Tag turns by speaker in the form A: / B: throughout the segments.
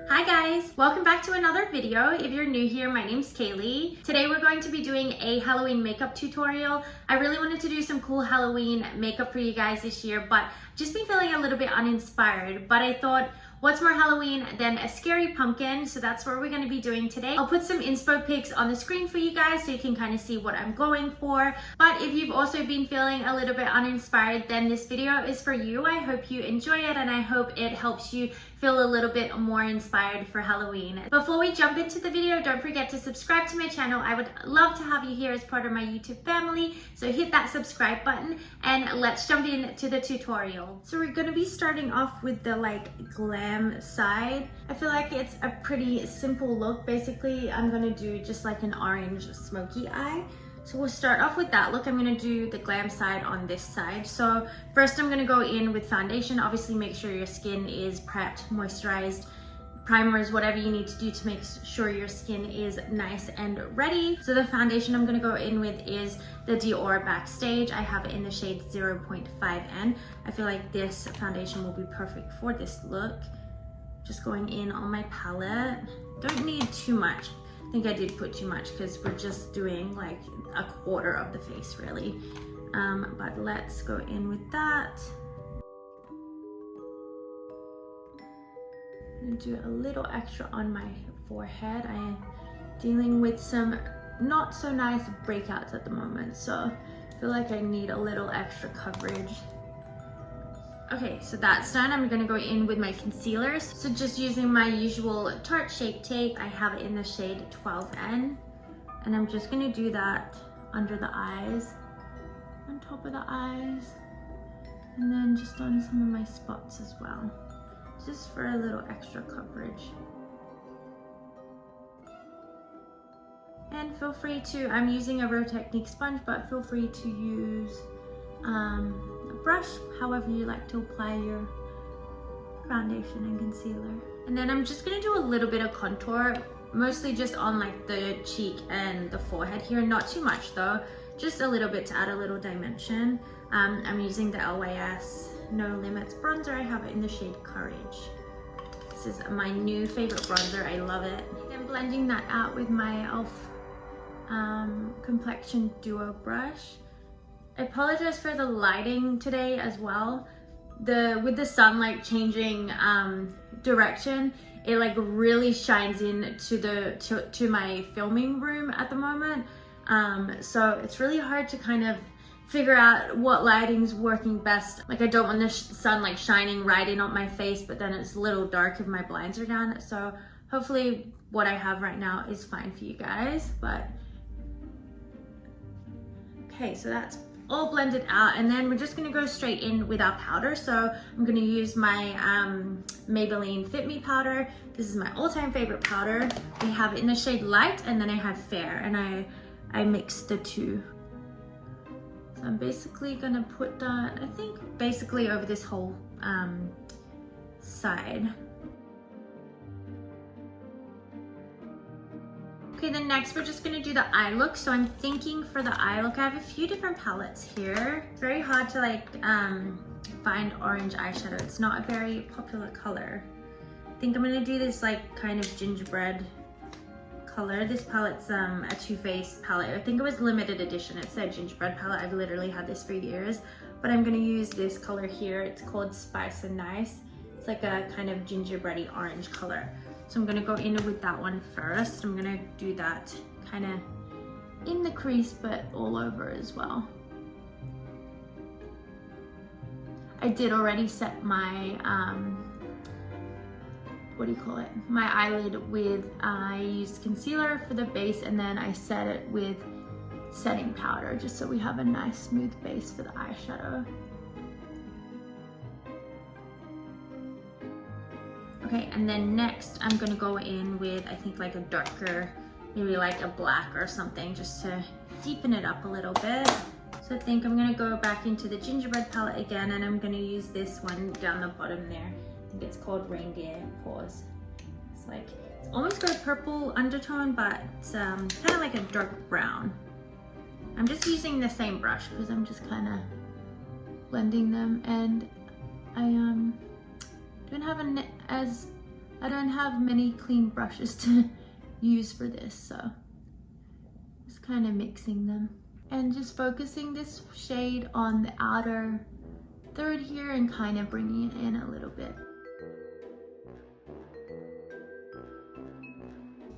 A: Hi guys, welcome back to another video. If you're new here, my name's Kaylee. Today we're going to be doing a Halloween makeup tutorial. I really wanted to do some cool Halloween makeup for you guys this year, but just been feeling a little bit uninspired. But I thought, what's more Halloween than a scary pumpkin? So that's what we're going to be doing today. I'll put some inspo pics on the screen for you guys so you can kind of see what I'm going for. But if you've also been feeling a little bit uninspired, then this video is for you. I hope you enjoy it and I hope it helps you feel a little bit more inspired for Halloween. Before we jump into the video, don't forget to subscribe to my channel. I would love to have you here as part of my YouTube family. So hit that subscribe button and let's jump into the tutorial. So we're going to be starting off with the glam side. I feel like it's a pretty simple look. Basically, I'm gonna do just like an orange smoky eye. So we'll start off with that look. I'm gonna do the glam side on this side. So first I'm gonna go in with foundation. Obviously make sure your skin is prepped, moisturized, primers, whatever you need to do to make sure your skin is nice and ready. So the foundation I'm gonna go in with is the Dior Backstage. I have it in the shade 0.5N. I feel like this foundation will be perfect for this look. Just going in on my palette. Don't need too much. I think I did put too much because we're just doing like a quarter of the face really. But let's go in with that. I'm gonna do a little extra on my forehead. I am dealing with some not so nice breakouts at the moment, so I feel like I need a little extra coverage. Okay, so that's done. I'm gonna go in with my concealers. So just using my usual Tarte Shape Tape, I have it in the shade 12N. And I'm just gonna do that under the eyes, on top of the eyes, and then just on some of my spots as well, just for a little extra coverage. And feel free to, I'm using a Real Technique sponge, but feel free to use a brush, however you like to apply your foundation and concealer. And then I'm just gonna do a little bit of contour, mostly just on like the cheek and the forehead here, not too much though, just a little bit to add a little dimension. I'm using the LYS No Limits bronzer. I have it in the shade Courage. This is my new favorite bronzer, I love it. And blending that out with my e.l.f. Complexion Duo brush. I apologize for the lighting today as well. With the sunlight changing direction, it like really shines in to my filming room at the moment. So it's really hard to kind of figure out what lighting's working best. Like I don't want the sun like shining right in on my face, but then it's a little dark if my blinds are down. So hopefully what I have right now is fine for you guys. But okay, so that's all blended out, and then we're just gonna go straight in with our powder. So I'm gonna use my Maybelline Fit Me powder. This is my all-time favorite powder. I have it in the shade Light, and then I have Fair, and I mixed the two. So I'm basically gonna put that, I think, basically over this whole side. Okay, then next we're just gonna do the eye look. So I'm thinking for the eye look, I have a few different palettes here. It's very hard to find orange eyeshadow. It's not a very popular color. I think I'm gonna do this like kind of gingerbread color. This palette's a Too Faced palette. I think it was limited edition. It said gingerbread palette. I've literally had this for years, but I'm gonna use this color here. It's called Spice and Nice. It's like a kind of gingerbready orange color. So I'm gonna go in with that one first. I'm gonna do that kind of in the crease, but all over as well. I did already set my, what do you call it? My eyelid with, I used concealer for the base, and then I set it with setting powder, just so we have a nice smooth base for the eyeshadow. Okay, and then next I'm gonna go in with, I think like a darker, maybe like a black or something, just to deepen it up a little bit. So I think I'm gonna go back into the gingerbread palette again, and I'm gonna use this one down the bottom there. I think it's called Reindeer Paws. It's almost got a purple undertone, but it's kind of like a dark brown. I'm just using the same brush because I'm just kind of blending them, and I don't have many clean brushes to use for this, so just kind of mixing them and just focusing this shade on the outer third here and kind of bringing it in a little bit.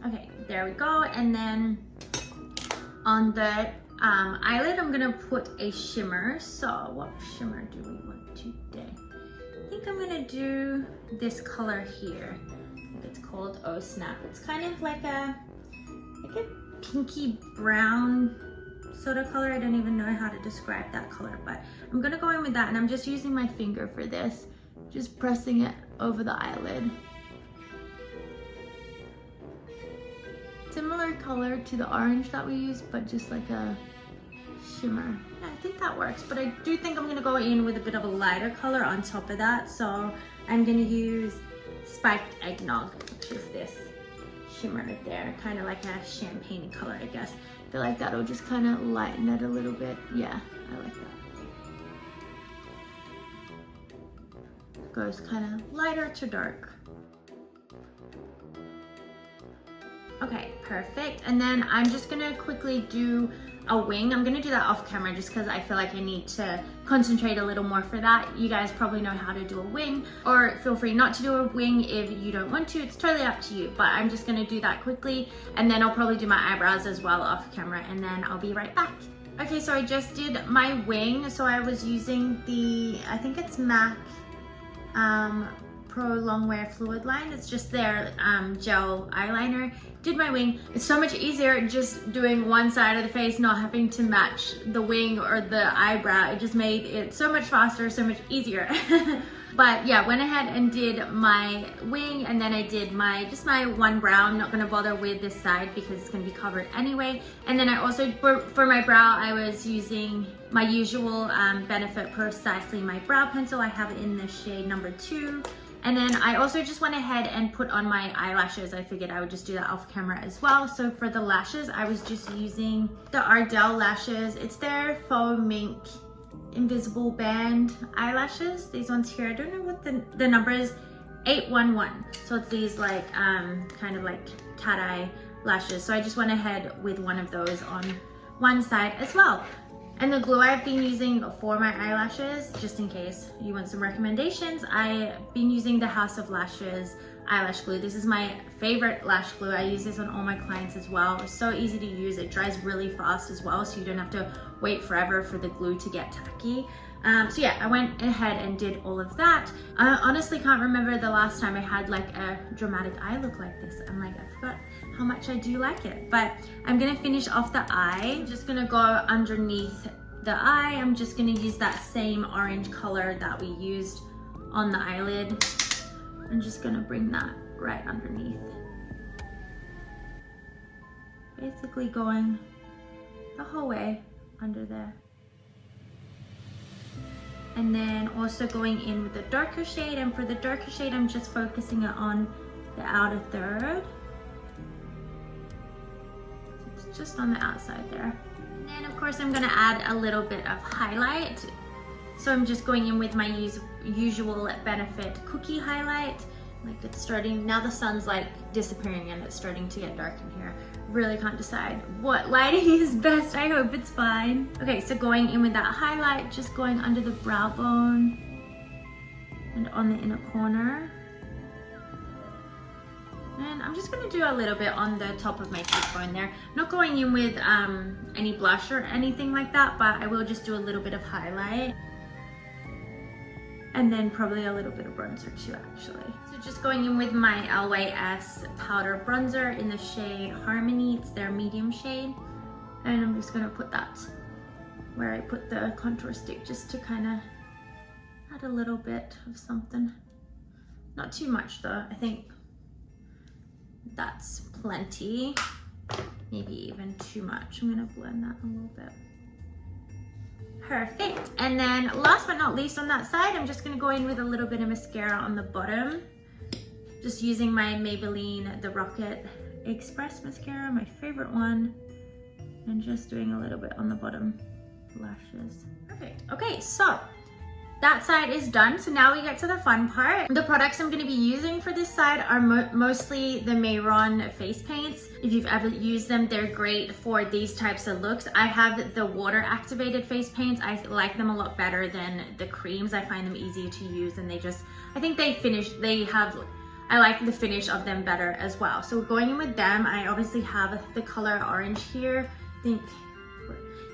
A: Okay, there we go. And then on the eyelid, I'm gonna put a shimmer. So what shimmer do we want today? I think I'm gonna do this color here. I think it's called Oh Snap. It's kind of like a pinky brown sort of color. I don't even know how to describe that color, but I'm gonna go in with that, and I'm just using my finger for this, just pressing it over the eyelid. Similar color to the orange that we used, but just like a shimmer. Yeah, I think that works, but I do think I'm gonna go in with a bit of a lighter color on top of that. So I'm gonna use Spiked Eggnog, which is this shimmer there, kind of like a champagne color, I guess. I feel like that'll just kind of lighten it a little bit. Yeah, I like that. Goes kind of lighter to dark. Okay, perfect. And then I'm just gonna quickly do a wing. I'm gonna do that off camera just because I feel like I need to concentrate a little more for that. You guys probably know how to do a wing, or feel free not to do a wing if you don't want to. It's totally up to you, but I'm just gonna do that quickly, and then I'll probably do my eyebrows as well off camera, and then I'll be right back. Okay, so I just did my wing. So I was using the, I think it's MAC Pro Longwear Fluid Line. It's just their gel eyeliner. Did my wing. It's so much easier just doing one side of the face, not having to match the wing or the eyebrow. It just made it so much faster, so much easier. But yeah, went ahead and did my wing, and then I did just my one brow. I'm not gonna bother with this side because it's gonna be covered anyway. And then I also, for my brow, I was using my usual Benefit Precisely My Brow Pencil. I have it in the shade number 2. And then I also just went ahead and put on my eyelashes. I figured I would just do that off camera as well. So for the lashes, I was just using the Ardell lashes. It's their faux mink invisible band eyelashes. These ones here, I don't know what the number is, 811. So it's these like kind of like cat eye lashes. So I just went ahead with one of those on one side as well. And the glue I've been using for my eyelashes, just in case you want some recommendations, I've been using the House of Lashes eyelash glue. This is my favorite lash glue. I use this on all my clients as well. It's so easy to use. It dries really fast as well, so you don't have to wait forever for the glue to get tacky. So yeah, I went ahead and did all of that. I honestly can't remember the last time I had like a dramatic eye look like this. I'm like, I forgot how much I do like it. But I'm gonna finish off the eye. I'm just gonna go underneath the eye. I'm just gonna use that same orange color that we used on the eyelid. I'm just gonna bring that right underneath. Basically going the whole way under there. And then also going in with the darker shade, and for the darker shade I'm just focusing it on the outer third. So it's just on the outside there. And then of course I'm gonna add a little bit of highlight. So I'm just going in with my usual Benefit cookie highlight. Like it's starting, now the sun's like disappearing and it's starting to get dark in here. Really can't decide what lighting is best. I hope it's fine. Okay, so going in with that highlight, just going under the brow bone and on the inner corner. And I'm just gonna do a little bit on the top of my cheekbone there. Not going in with any blush or anything like that, but I will just do a little bit of highlight. And then probably a little bit of bronzer too, actually. So just going in with my LYS powder bronzer in the shade Harmony. It's their medium shade. And I'm just gonna put that where I put the contour stick, just to kind of add a little bit of something. Not too much though. I think that's plenty. Maybe even too much. I'm gonna blend that a little bit. Perfect. And then last but not least on that side, I'm just gonna go in with a little bit of mascara on the bottom. Just using my Maybelline The Rocket Express mascara, my favorite one. And just doing a little bit on the bottom lashes. Perfect. Okay, so that side is done. So now we get to the fun part. The products I'm gonna be using for this side are mostly the Mehron face paints. If you've ever used them, they're great for these types of looks. I have the water activated face paints. I like them a lot better than the creams. I find them easier to use, and I think I like the finish of them better as well. So we're going in with them. I obviously have the color orange here. I think,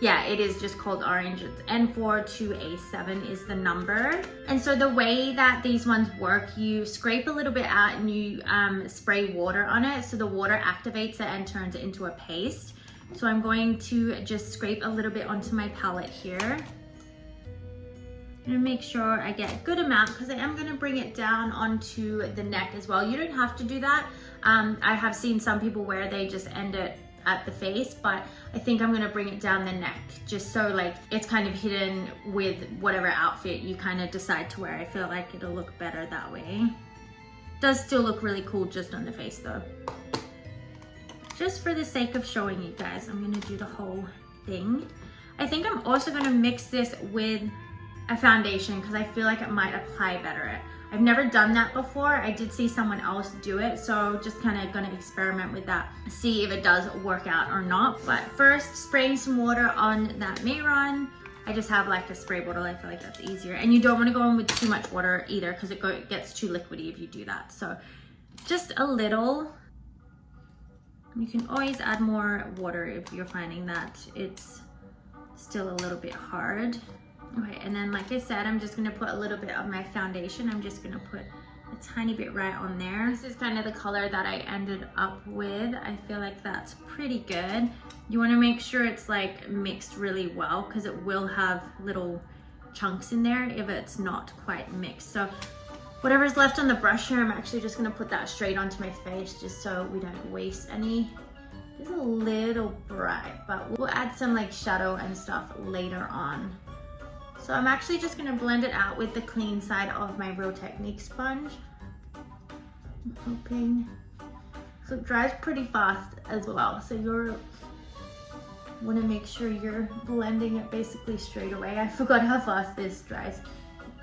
A: yeah, it is just called orange. It's N42A7 is the number. And so the way that these ones work, you scrape a little bit out and you spray water on it. So the water activates it and turns it into a paste. So I'm going to just scrape a little bit onto my palette here. I'm gonna make sure I get a good amount because I am gonna bring it down onto the neck as well. You don't have to do that. I have seen some people where they just end it at the face, but I think I'm gonna bring it down the neck just so like it's kind of hidden with whatever outfit you kind of decide to wear. I feel like it'll look better that way. Does still look really cool just on the face though. Just for the sake of showing you guys, I'm gonna do the whole thing. I think I'm also gonna mix this with a foundation because I feel like it might apply better. I've never done that before. I did see someone else do it, so just kind of gonna experiment with that, see if it does work out or not. But first, spraying some water on that Mehron. I just have like a spray bottle. I feel like that's easier. And you don't want to go in with too much water either because it gets too liquidy if you do that. So just a little. You can always add more water if you're finding that it's still a little bit hard. Okay, and then like I said, I'm just gonna put a little bit of my foundation. I'm just gonna put a tiny bit right on there. This is kind of the color that I ended up with. I feel like that's pretty good. You wanna make sure it's like mixed really well because it will have little chunks in there if it's not quite mixed. So whatever's left on the brush here, I'm actually just gonna put that straight onto my face just so we don't waste any. It's a little bright, but we'll add some like shadow and stuff later on. So I'm actually just gonna blend it out with the clean side of my Real Technique sponge. I'm hoping. So it dries pretty fast as well. So you wanna make sure you're blending it basically straight away. I forgot how fast this dries.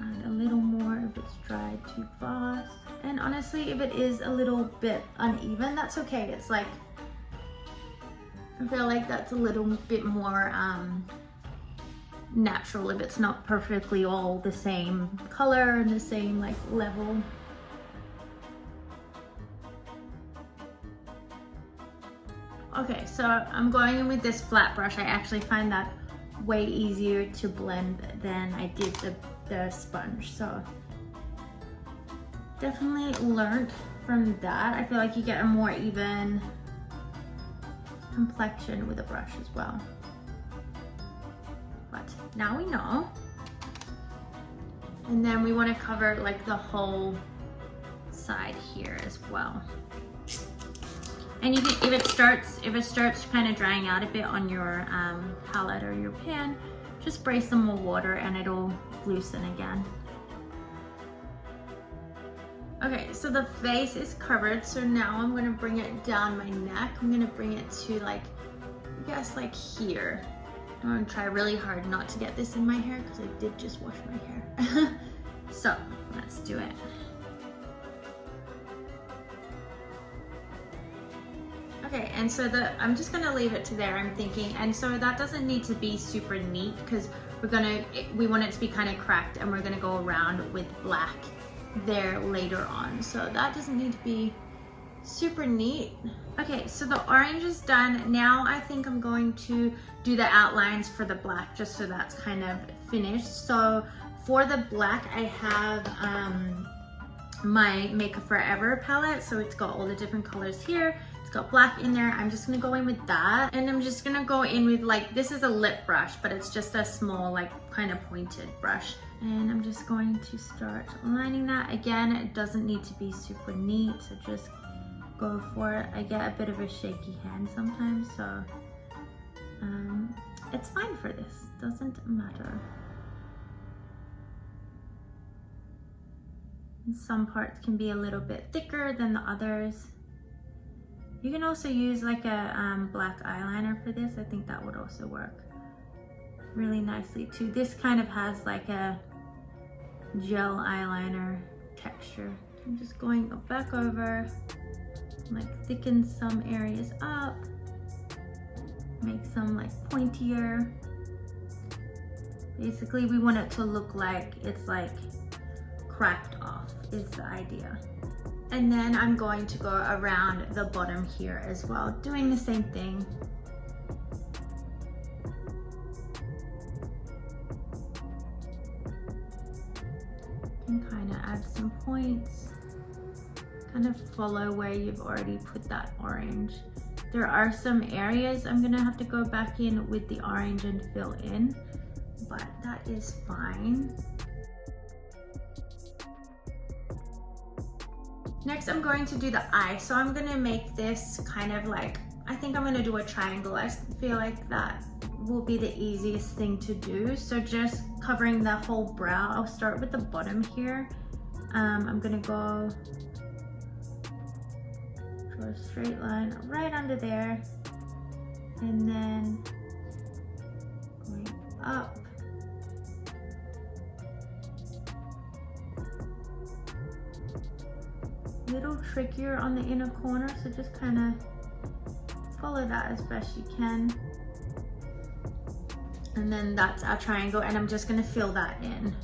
A: Add a little more if it's dried too fast. And honestly, if it is a little bit uneven, that's okay. It's like, I feel like that's a little bit more natural if it's not perfectly all the same color and the same like level. Okay, so I'm going in with this flat brush. I actually find that way easier to blend than I did the sponge. So definitely learned from that. I feel like you get a more even complexion with a brush as well. But now we know. And then we want to cover like the whole side here as well. And you can, if it starts kind of drying out a bit on your palette or your pan, just spray some more water and it'll loosen again. Okay, so the face is covered, so now I'm gonna bring it down my neck. I'm gonna bring it to like, I guess like here. I'm gonna try really hard not to get this in my hair because I did just wash my hair. So let's do it. Okay, and so I'm just gonna leave it to there, I'm thinking. And so that doesn't need to be super neat because we want it to be kind of cracked, and we're gonna go around with black there later on. So that doesn't need to be super neat. Okay, so the orange is done. Now I think I'm going to do the outlines for the black just so that's kind of finished. So for the black, I have my Makeup Forever palette. So it's got all the different colors here. It's got black in there. I'm just gonna go in with that. And I'm just gonna go in with like, this is a lip brush, but it's just a small, like kind of pointed brush. And I'm just going to start lining that. Again, it doesn't need to be super neat, so just go for it. I get a bit of a shaky hand sometimes, so it's fine for this, doesn't matter. And some parts can be a little bit thicker than the others. You can also use like a black eyeliner for this. I think that would also work really nicely too. This kind of has like a gel eyeliner texture. I'm just going back over, like thicken some areas up, make some like pointier. Basically, we want it to look like it's like cracked off is the idea. And then I'm going to go around the bottom here as well, doing the same thing. And kind of add some points, kind of follow where you've already put that orange. There are some areas I'm gonna have to go back in with the orange and fill in, but that is fine. Next, I'm going to do the eye. So I'm gonna make this kind of like, I think I'm gonna do a triangle. I feel like that will be the easiest thing to do. So just covering the whole brow. I'll start with the bottom here. I'm gonna go draw a straight line right under there, and then going up. A little trickier on the inner corner, so just kind of follow that as best you can. And then that's our triangle, and I'm just gonna fill that in.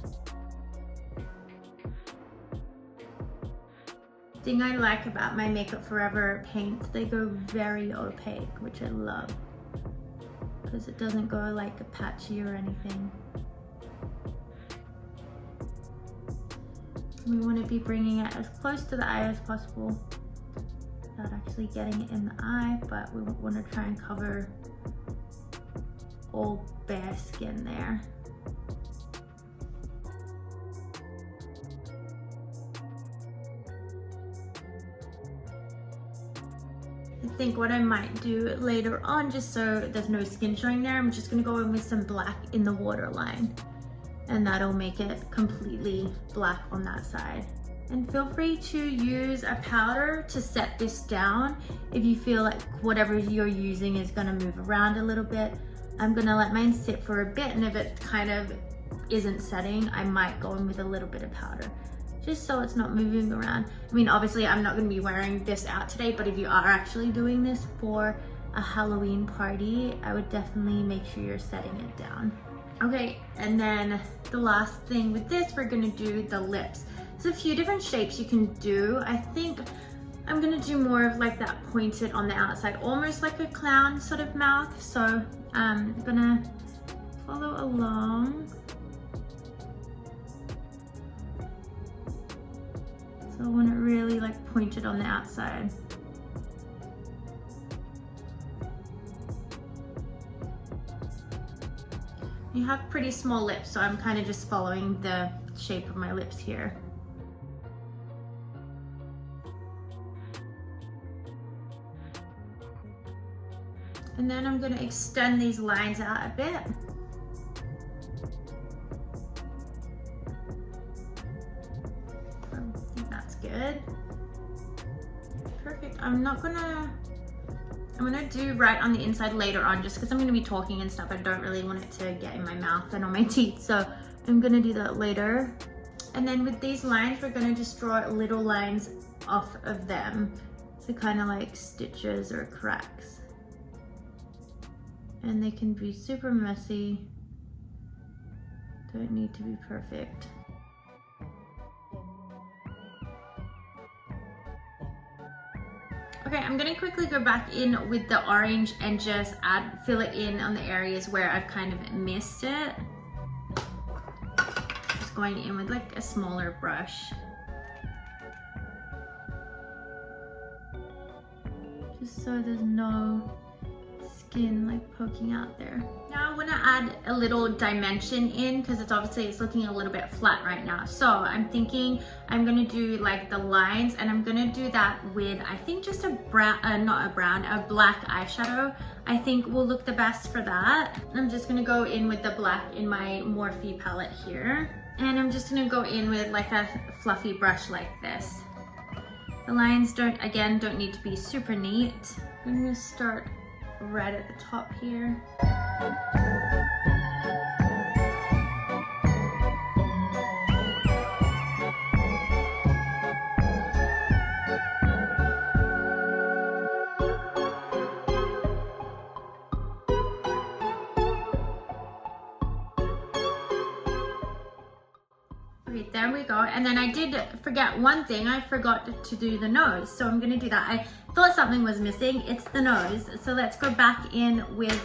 A: The thing I like about my Makeup Forever paints, they go very opaque, which I love, because it doesn't go like a patchy or anything. We want to be bringing it as close to the eye as possible without actually getting it in the eye, but we want to try and cover all bare skin there. I think what I might do later on, just so there's no skin showing there, I'm just going to go in with some black in the waterline. And that'll make it completely black on that side. And feel free to use a powder to set this down if you feel like whatever you're using is gonna move around a little bit. I'm gonna let mine sit for a bit, and if it kind of isn't setting, I might go in with a little bit of powder, just so it's not moving around. I mean, obviously I'm not gonna be wearing this out today, but if you are actually doing this for a Halloween party, I would definitely make sure you're setting it down. Okay, and then the last thing with this, we're gonna do the lips. There's a few different shapes you can do. I think I'm gonna do more of like that pointed on the outside, almost like a clown sort of mouth. So I'm gonna follow along. So I want it really like pointed on the outside. You have pretty small lips, so I'm kind of just following the shape of my lips here. And then I'm gonna extend these lines out a bit. I think that's good. Perfect. I'm gonna do right on the inside later on, just because I'm gonna be talking and stuff. I don't really want it to get in my mouth and on my teeth, so I'm gonna do that later. And then with these lines, we're gonna just draw little lines off of them, so kind of like stitches or cracks. And they can be super messy, don't need to be perfect. Okay, I'm gonna quickly go back in with the orange and just fill it in on the areas where I've kind of missed it. Just going in with like a smaller brush. Just so there's no skin like poking out there. Now I want to add a little dimension in, because it's looking a little bit flat right now. So I'm thinking I'm gonna do like the lines, and I'm gonna do that with, I think, just a black eyeshadow. I think will look the best for that. I'm just gonna go in with the black in my Morphe palette here, and I'm just gonna go in with like a fluffy brush like this. The lines don't need to be super neat. I'm gonna start right at the top here. Okay, there we go. And then I did forget one thing. I forgot to do the nose. So I'm gonna do that. I thought something was missing. It's the nose. So let's go back in with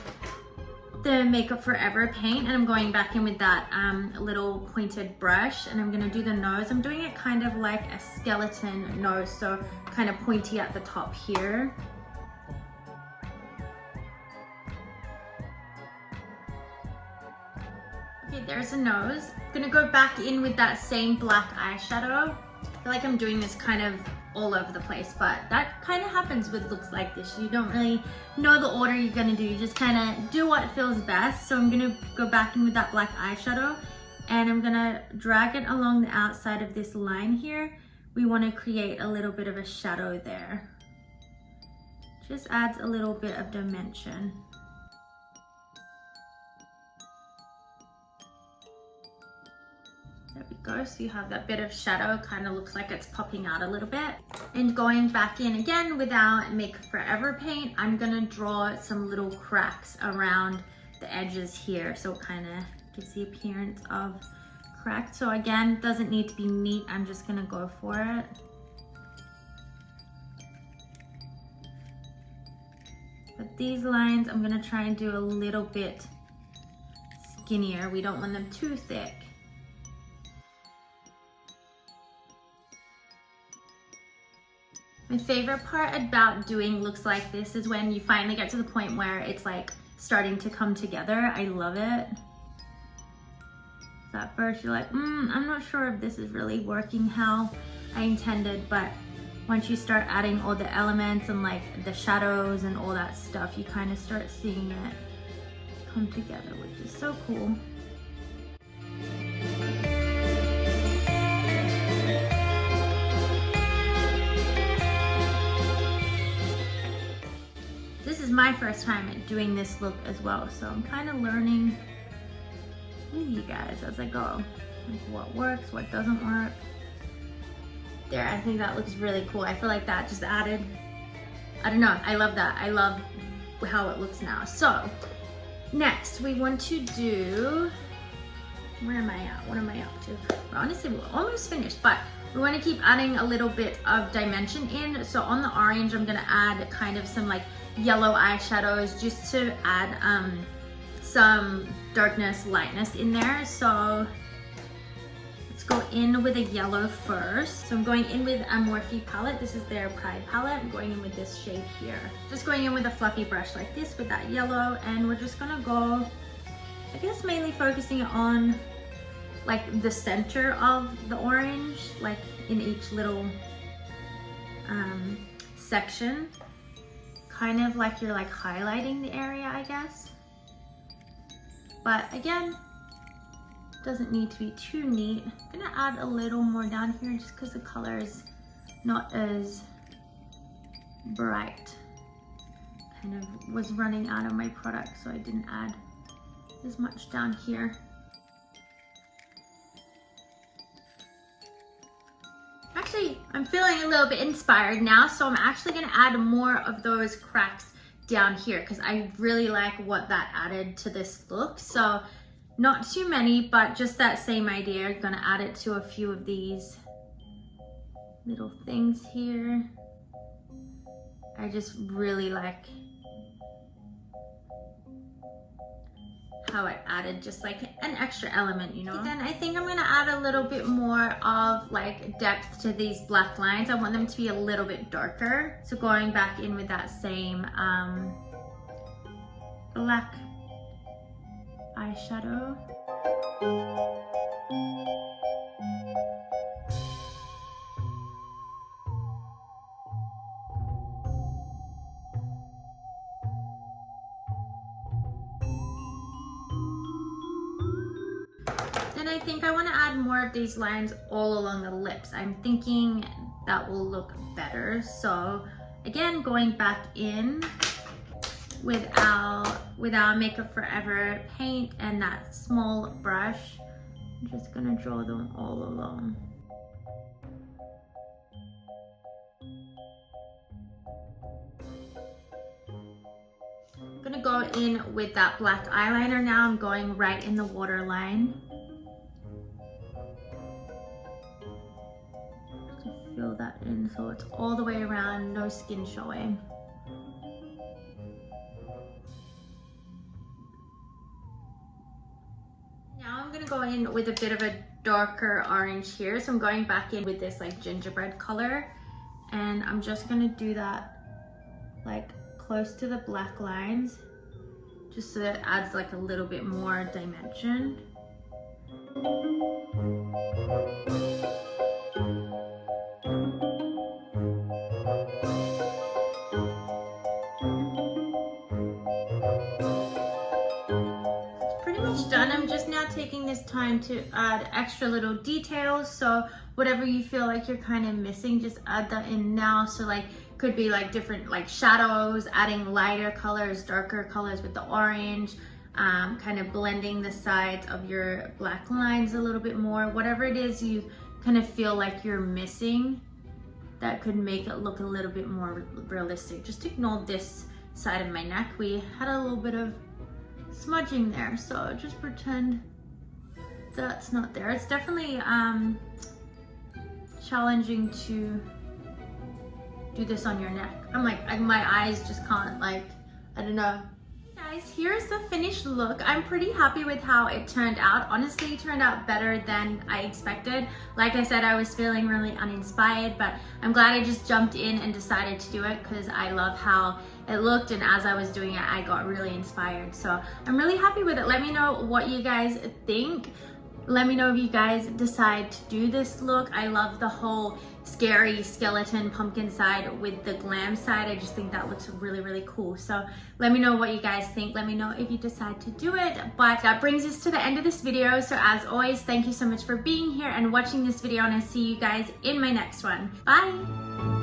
A: the Makeup Forever paint, and I'm going back in with that little pointed brush, and I'm gonna do the nose. I'm doing it kind of like a skeleton nose, so kind of pointy at the top here. Okay, there's the nose. I'm gonna go back in with that same black eyeshadow. I feel like I'm doing this kind of all over the place, but that kind of happens with looks like this. You don't really know the order you're gonna do. You just kind of do what feels best. So I'm gonna go back in with that black eyeshadow, and I'm gonna drag it along the outside of this line here. We want to create a little bit of a shadow there. Just adds a little bit of dimension. There we go, so you have that bit of shadow, kind of looks like it's popping out a little bit. And going back in again with our Makeup Forever paint, I'm gonna draw some little cracks around the edges here, so it kind of gives the appearance of cracked. So again, doesn't need to be neat, I'm just gonna go for it. But these lines, I'm gonna try and do a little bit skinnier. We don't want them too thick. My favorite part about doing looks like this is when you finally get to the point where it's like starting to come together. I love it. So at first you're like, I'm not sure if this is really working how I intended, but once you start adding all the elements and like the shadows and all that stuff, you kind of start seeing it come together, which is so cool. This is my first time doing this look as well, so I'm kind of learning with you guys as I go, like what works, what doesn't work. There, I think that looks really cool. I feel like that just added, I don't know, I love that. I love how it looks now. So next we want to do, where am I at? What am I up to? Well, honestly, we're almost finished, but we want to keep adding a little bit of dimension in. So on the orange, I'm gonna add kind of some like yellow eyeshadows just to add some darkness, lightness in there. So let's go in with a yellow first. So I'm going in with a Morphe palette. This is their Pride palette. I'm going in with this shade here. Just going in with a fluffy brush like this with that yellow, and we're just gonna go, I guess mainly focusing on like the center of the orange, like in each little section. Kind of like you're like highlighting the area, I guess. But again, doesn't need to be too neat. I'm gonna add a little more down here just because the color is not as bright. Kind of was running out of my product, so I didn't add as much down here. Actually, I'm feeling a little bit inspired now, so I'm actually gonna add more of those cracks down here because I really like what that added to this look. So not too many, but just that same idea. I'm gonna add it to a few of these little things here. I just really like how it added just like an extra element, you know. Then I think I'm gonna add a little bit more of like depth to these black lines. I want them to be a little bit darker. So going back in with that same black eyeshadow. And I think I want to add more of these lines all along the lips. I'm thinking that will look better. So again, going back in with our Makeup Forever paint and that small brush, I'm just gonna draw them all along. I'm gonna go in with that black eyeliner now. I'm going right in the waterline. Fill that in so it's all the way around, no skin showing. Now I'm gonna go in with a bit of a darker orange here. So I'm going back in with this like gingerbread color, and I'm just gonna do that like close to the black lines, just so that it adds like a little bit more dimension. Done. I'm just now taking this time to add extra little details, so whatever you feel like you're kind of missing, just add that in now. So like could be like different like shadows, adding lighter colors, darker colors with the orange, kind of blending the sides of your black lines a little bit more. Whatever it is you kind of feel like you're missing, that could make it look a little bit more realistic. Just ignore this side of my neck. We had a little bit of smudging there, so just pretend that's not there. It's definitely challenging to do this on your neck. I'm like, my eyes just can't, like, I don't know. Guys, here's the finished look. I'm pretty happy with how it turned out. Honestly, it turned out better than I expected. Like I said, I was feeling really uninspired, but I'm glad I just jumped in and decided to do it because I love how it looked, and as I was doing it, I got really inspired. So I'm really happy with it. Let me know what you guys think. Let me know if you guys decide to do this look. I love the whole scary skeleton pumpkin side with the glam side. I just think that looks really, really cool. So let me know what you guys think. Let me know if you decide to do it. But that brings us to the end of this video. So as always, thank you so much for being here and watching this video, and I'll see you guys in my next one. Bye.